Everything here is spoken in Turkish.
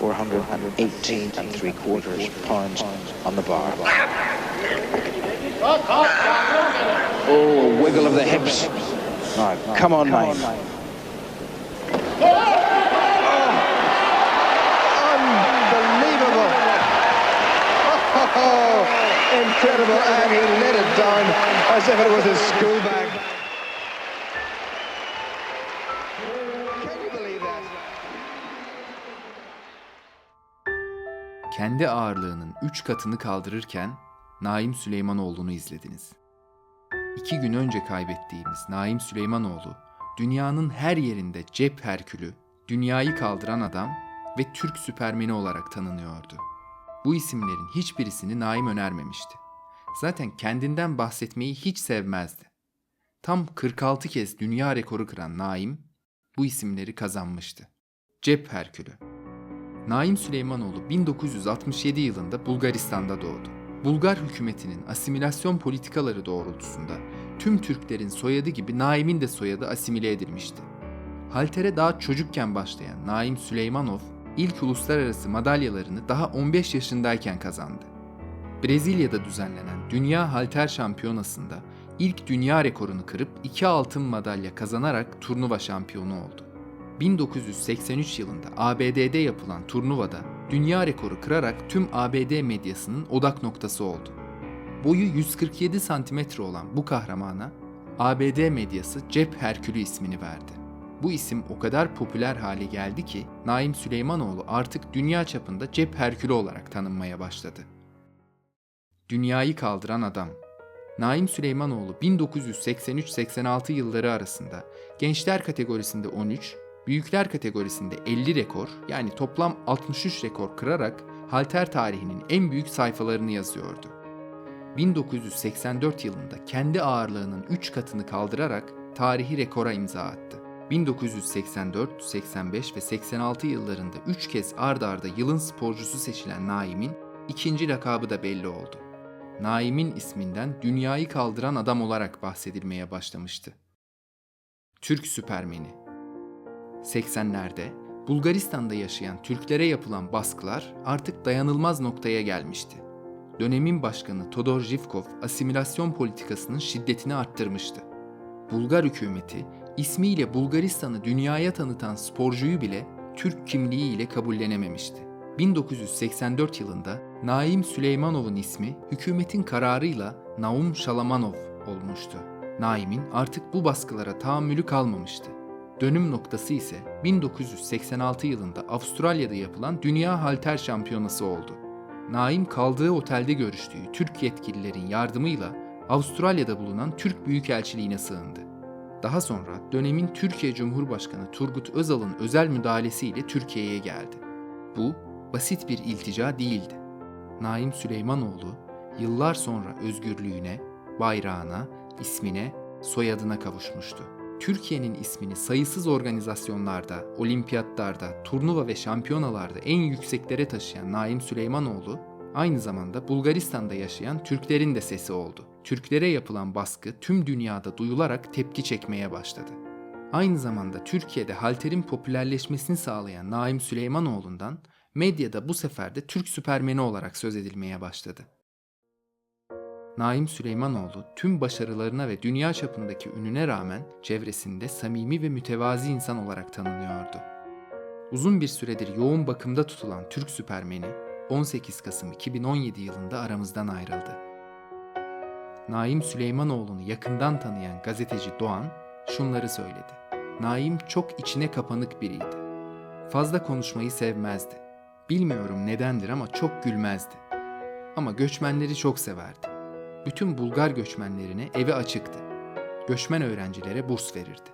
418 and 3/4 pounds on the bar. Oh, a wiggle of the hips. Now, come on, Naim. Unbelievable. Oh, incredible, and he let it down as if it was a school bag. Can you believe that? Kendi ağırlığının 3 katını kaldırırken Naim Süleymanoğlu'nu izlediniz. 2 gün önce kaybettiğimiz Naim Süleymanoğlu, dünyanın her yerinde cep herkülü, dünyayı kaldıran adam ve Türk süpermeni olarak tanınıyordu. Bu isimlerin hiçbirisini Naim önermemişti. Zaten kendinden bahsetmeyi hiç sevmezdi. Tam 46 kez dünya rekoru kıran Naim, bu isimleri kazanmıştı. Cep herkülü. Naim Süleymanoğlu 1967 yılında Bulgaristan'da doğdu. Bulgar hükümetinin asimilasyon politikaları doğrultusunda tüm Türklerin soyadı gibi Naim'in de soyadı asimile edilmişti. Haltere daha çocukken başlayan Naim Süleymanov, ilk uluslararası madalyalarını daha 15 yaşındayken kazandı. Brezilya'da düzenlenen Dünya Halter Şampiyonası'nda ilk dünya rekorunu kırıp 2 altın madalya kazanarak turnuva şampiyonu oldu. 1983 yılında ABD'de yapılan turnuvada dünya rekoru kırarak tüm ABD medyasının odak noktası oldu. Boyu 147 santimetre olan bu kahramana ABD medyası Cep Herkülü ismini verdi. Bu isim o kadar popüler hale geldi ki Naim Süleymanoğlu artık dünya çapında Cep Herkülü olarak tanınmaya başladı. Dünyayı kaldıran adam. Naim Süleymanoğlu 1983-86 yılları arasında gençler kategorisinde 13, büyükler kategorisinde 50 rekor, yani toplam 63 rekor kırarak halter tarihinin en büyük sayfalarını yazıyordu. 1984 yılında kendi ağırlığının 3 katını kaldırarak tarihi rekora imza attı. 1984, 85 ve 86 yıllarında 3 kez ard arda yılın sporcusu seçilen Naim'in ikinci lakabı da belli oldu. Naim'in isminden dünyayı kaldıran adam olarak bahsedilmeye başlamıştı. Türk süpermeni. 80'lerde Bulgaristan'da yaşayan Türklere yapılan baskılar artık dayanılmaz noktaya gelmişti. Dönemin başkanı Todor Zhivkov asimilasyon politikasının şiddetini arttırmıştı. Bulgar hükümeti ismiyle Bulgaristan'ı dünyaya tanıtan sporcuyu bile Türk kimliğiyle kabullenememişti. 1984 yılında Naim Süleymanov'un ismi hükümetin kararıyla Naum Şalamanov olmuştu. Naim'in artık bu baskılara tahammülü kalmamıştı. Dönüm noktası ise 1986 yılında Avustralya'da yapılan Dünya Halter Şampiyonası oldu. Naim kaldığı otelde görüştüğü Türk yetkililerin yardımıyla Avustralya'da bulunan Türk Büyükelçiliğine sığındı. Daha sonra dönemin Türkiye Cumhurbaşkanı Turgut Özal'ın özel müdahalesiyle Türkiye'ye geldi. Bu basit bir iltica değildi. Naim Süleymanoğlu yıllar sonra özgürlüğüne, bayrağına, ismine, soyadına kavuşmuştu. Türkiye'nin ismini sayısız organizasyonlarda, olimpiyatlarda, turnuva ve şampiyonalarda en yükseklere taşıyan Naim Süleymanoğlu, aynı zamanda Bulgaristan'da yaşayan Türklerin de sesi oldu. Türklere yapılan baskı tüm dünyada duyularak tepki çekmeye başladı. Aynı zamanda Türkiye'de halterin popülerleşmesini sağlayan Naim Süleymanoğlu'ndan medyada bu sefer de Türk süpermeni olarak söz edilmeye başladı. Naim Süleymanoğlu tüm başarılarına ve dünya çapındaki ününe rağmen çevresinde samimi ve mütevazi insan olarak tanınıyordu. Uzun bir süredir yoğun bakımda tutulan Türk süpermeni 18 Kasım 2017 yılında aramızdan ayrıldı. Naim Süleymanoğlu'nu yakından tanıyan gazeteci Doğan şunları söyledi. Naim çok içine kapanık biriydi. Fazla konuşmayı sevmezdi. Bilmiyorum nedendir ama çok gülmezdi. Ama göçmenleri çok severdi. Bütün Bulgar göçmenlerine evi açıktı. Göçmen öğrencilere burs verirdi.